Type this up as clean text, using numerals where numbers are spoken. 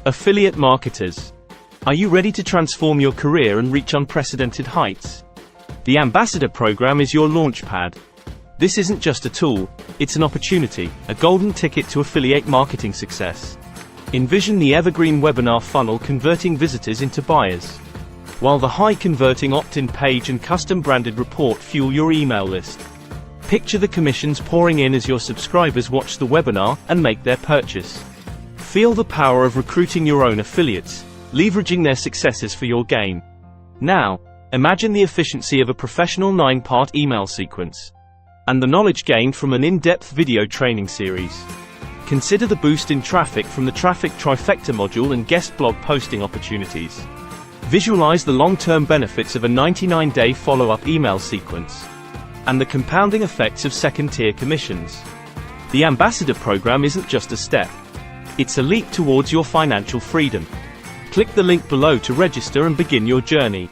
Affiliate marketers. Are you ready to transform your career and reach unprecedented heights? The Ambassador Program is your launchpad. This isn't just a tool, it's an opportunity, a golden ticket to affiliate marketing success. Envision the evergreen webinar funnel converting visitors into buyers, while the high-converting opt-in page and custom-branded report fuel your email list. Picture the commissions pouring in as your subscribers watch the webinar and make their purchase. Feel the power of recruiting your own affiliates, leveraging their successes for your gain. Now, imagine the efficiency of a professional 9-part email sequence, and the knowledge gained from an in-depth video training series. Consider the boost in traffic from the Traffic Trifecta module and guest blog posting opportunities. Visualize the long-term benefits of a 99-day follow-up email sequence, and the compounding effects of second-tier commissions. The Ambassador Program isn't just a step. It's a leap towards your financial freedom. Click the link below to register and begin your journey.